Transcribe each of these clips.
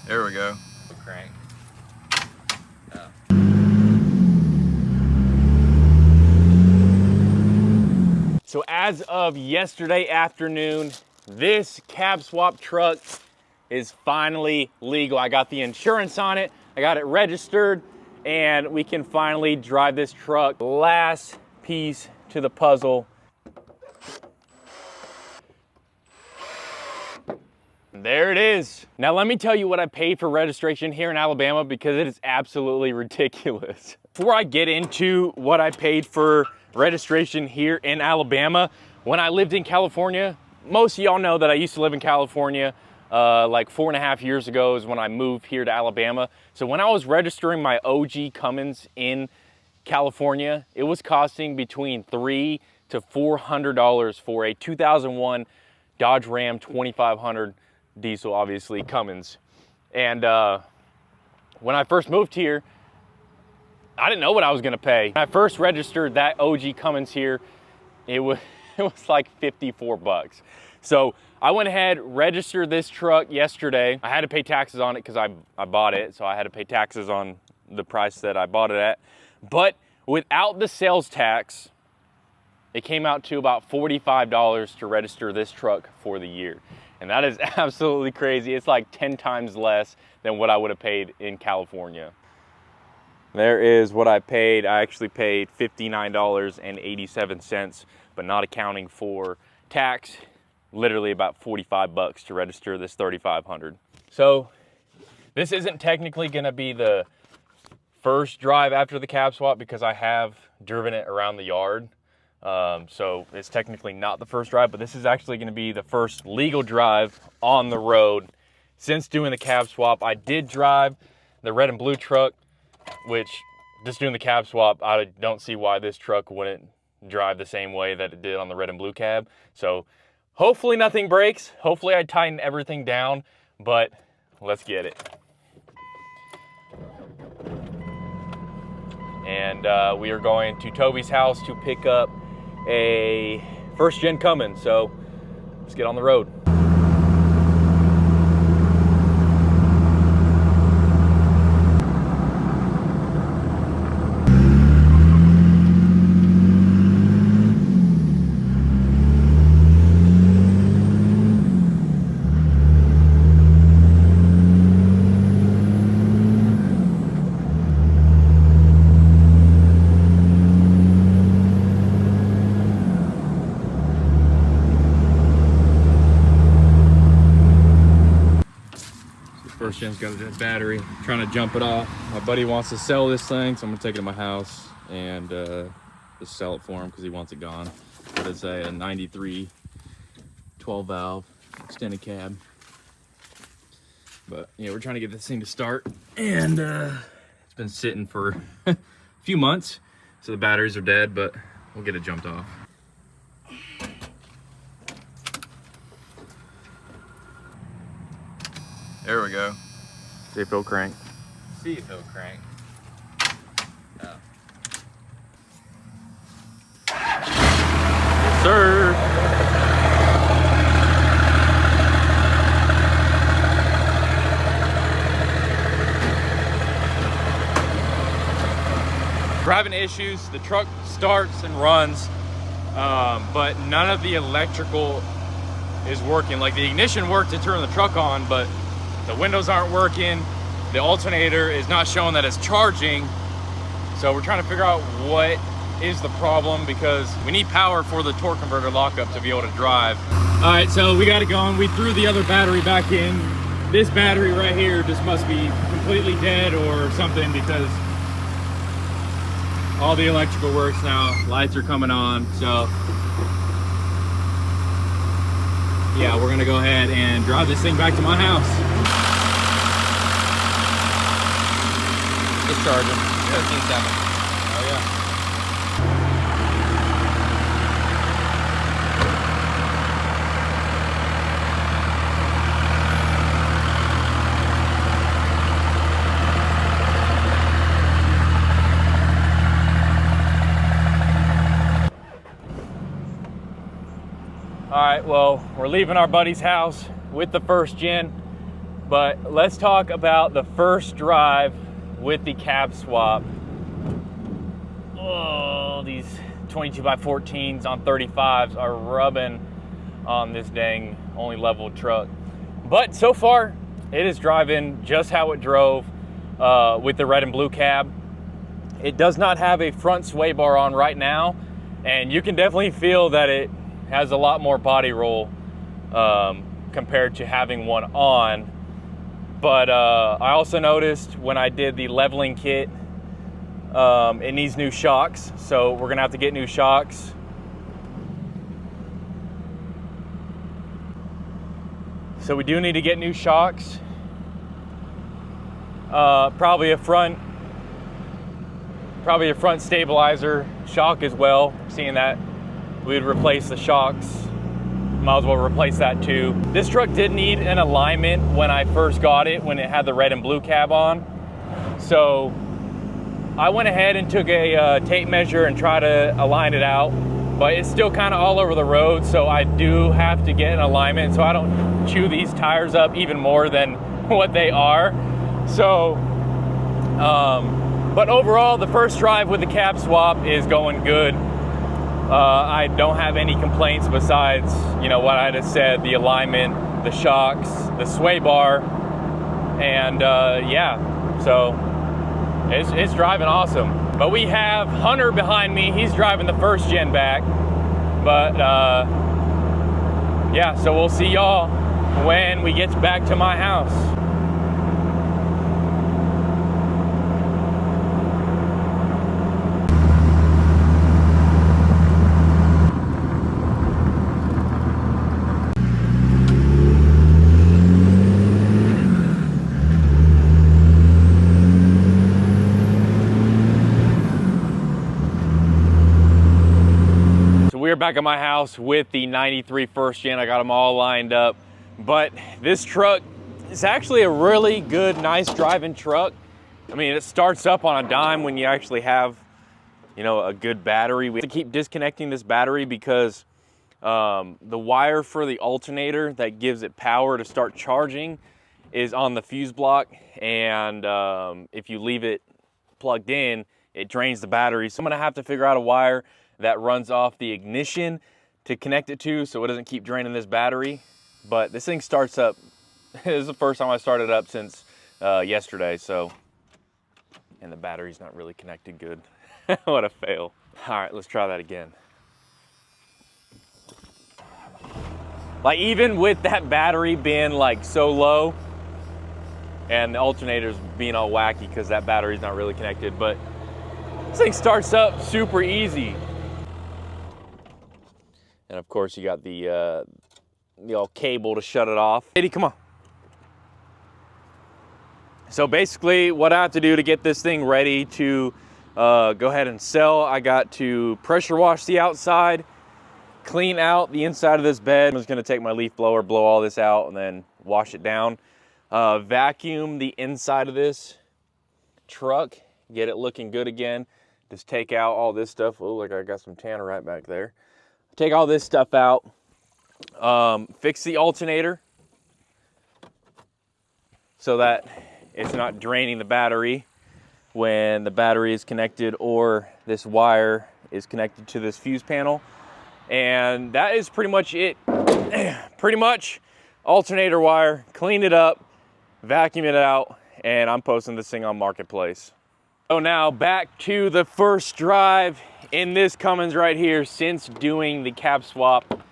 There we go. Crank. Oh. So as of yesterday afternoon, this cab swap truck is finally legal. I got the insurance on it, I got it registered, and we can finally drive this truck. Last piece to the puzzle. There it is. Now let me tell you what I paid for registration here in Alabama, because it is absolutely ridiculous. Before I get into what I paid for registration here in Alabama, when I lived in California, most of y'all know that I used to live in California. Like 4.5 years ago is when I moved here to Alabama. So when I was registering my OG Cummins in California, it was costing between $300 to $400 for a 2001 Dodge Ram 2500 diesel, obviously Cummins. And when I first moved here, I didn't know what I was gonna pay. When I first registered that OG Cummins here, it was like 54 bucks. So I went ahead, registered this truck yesterday. I had to pay taxes on it because I bought it, so I had to pay taxes on the price that I bought it at. But without the sales tax, it came out to about $45 to register this truck for the year. And that is absolutely crazy. It's like 10 times less than what I would have paid in California. There is what I paid. I actually paid $59.87, but not accounting for tax, literally about 45 bucks to register this 3500. So this isn't technically gonna be the first drive after the cab swap, because I have driven it around the yard. So it's technically not the first drive, but this is actually gonna be the first legal drive on the road since doing the cab swap. I did drive the red and blue truck, which just doing the cab swap, I don't see why this truck wouldn't drive the same way that it did on the red and blue cab. So hopefully nothing breaks. Hopefully I tighten everything down, but let's get it. And we are going to Toby's house to pick up a first gen Cummins. So let's get on the road. First gen's got a dead battery, I'm trying to jump it off. My buddy wants to sell this thing, so I'm gonna take it to my house and just sell it for him because he wants it gone. But it's a 93 12 valve extended cab. But yeah, we're trying to get this thing to start, and it's been sitting for a few months, so the batteries are dead, but we'll get it jumped off. There we go. See if it'll crank. See if it'll crank. Oh. Yes, sir. We're having issues. The truck starts and runs, but none of the electrical is working. Like the ignition worked to turn the truck on, but the windows aren't working. The alternator is not showing that it's charging. So we're trying to figure out what is the problem, because we need power for the torque converter lockup to be able to drive. All right, so we got it going. We threw the other battery back in. This battery right here just must be completely dead or something, because all the electrical works now. Lights are coming on, so yeah, we're gonna go ahead and drive this thing back to my house. It's charging. 13.7. Oh yeah. All right, well, we're leaving our buddy's house with the first gen, But let's talk about the first drive with the cab swap. Oh, these 22x14s on 35s are rubbing on this dang only leveled truck. But so far, it is driving just how it drove with the red and blue cab. It does not have a front sway bar on right now, and you can definitely feel that it has a lot more body roll compared to having one on. But I also noticed when I did the leveling kit, it needs new shocks, so we're gonna have to get new shocks. So we do need to get new shocks. Probably a front stabilizer shock as well. Seeing that we would replace the shocks, might as well replace that too. This truck did need an alignment when I first got it, when it had the red and blue cab on. So I went ahead and took a tape measure and tried to align it out, but it's still kind of all over the road, so I do have to get an alignment so I don't chew these tires up even more than what they are. So, but overall, the first drive with the cab swap is going good. I don't have any complaints besides, you know, what I just said, the alignment, the shocks, the sway bar, and yeah, so it's driving awesome. But we have Hunter behind me. He's driving the first gen back. But yeah, so we'll see y'all when we get back to my house. We're back at my house with the 93 first gen. I got them all lined up, but this truck is actually a really good, nice driving truck. I mean, it starts up on a dime when you actually have, you know, a good battery. We have to keep disconnecting this battery because the wire for the alternator that gives it power to start charging is on the fuse block, and if you leave it plugged in, it drains the battery. So I'm gonna have to figure out a wire that runs off the ignition to connect it to so it doesn't keep draining this battery. But this thing starts up. This is the first time I started up since yesterday, so, and the battery's not really connected good. What a fail. All right, let's try that again. Like, even with that battery being like so low and the alternator's being all wacky because that battery's not really connected, but this thing starts up super easy. And of course you got the old cable to shut it off. Eddie, come on. So basically what I have to do to get this thing ready to go ahead and sell, I got to pressure wash the outside, clean out the inside of this bed. I'm just gonna take my leaf blower, blow all this out, and then wash it down. Vacuum the inside of this truck, get it looking good again. Just take out all this stuff. Oh, look, I got some tannerite back there. Take all this stuff out. Fix the alternator so that it's not draining the battery when the battery is connected or this wire is connected to this fuse panel. And that is pretty much it. Pretty much alternator wire, clean it up, vacuum it out, and I'm posting this thing on Marketplace. So now back to the first drive in this Cummins right here since doing the cab swap.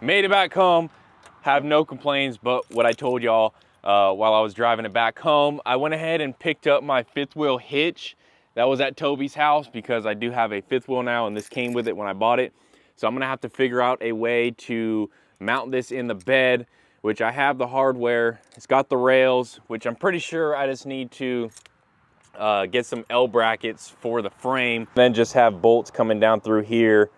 Made it back home, have no complaints, but what I told y'all while I was driving it back home, I went ahead and picked up my fifth wheel hitch that was at Toby's house because I do have a fifth wheel now and this came with it when I bought it. So I'm gonna have to figure out a way to mount this in the bed, which I have the hardware. It's got the rails, which I'm pretty sure I just need to get some L brackets for the frame, then just have bolts coming down through here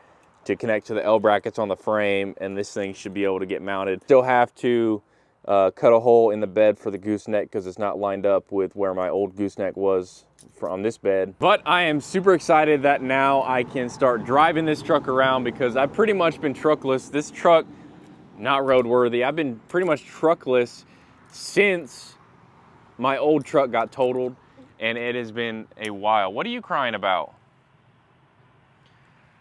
to connect to the L brackets on the frame, and this thing should be able to get mounted. Still have to cut a hole in the bed for the gooseneck because it's not lined up with where my old gooseneck was on this bed. But I am super excited that now I can start driving this truck around because I've pretty much been truckless. This truck, not roadworthy. I've been pretty much truckless since my old truck got totaled, and it has been a while. What are you crying about?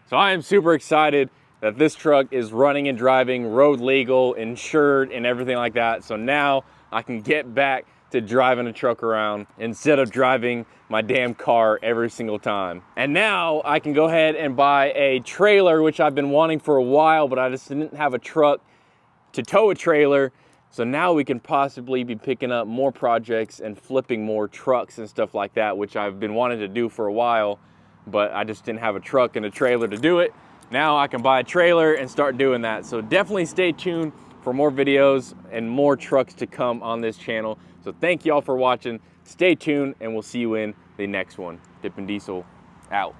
So I am super excited that this truck is running and driving, road legal, insured, and everything like that. So now I can get back to driving a truck around instead of driving my damn car every single time. And now I can go ahead and buy a trailer, which I've been wanting for a while, but I just didn't have a truck to tow a trailer. So now we can possibly be picking up more projects and flipping more trucks and stuff like that, which I've been wanting to do for a while, but I just didn't have a truck and a trailer to do it. Now I can buy a trailer and start doing that. So definitely stay tuned for more videos and more trucks to come on this channel. So thank y'all for watching. Stay tuned, and we'll see you in the next one. Dippin' Diesel out.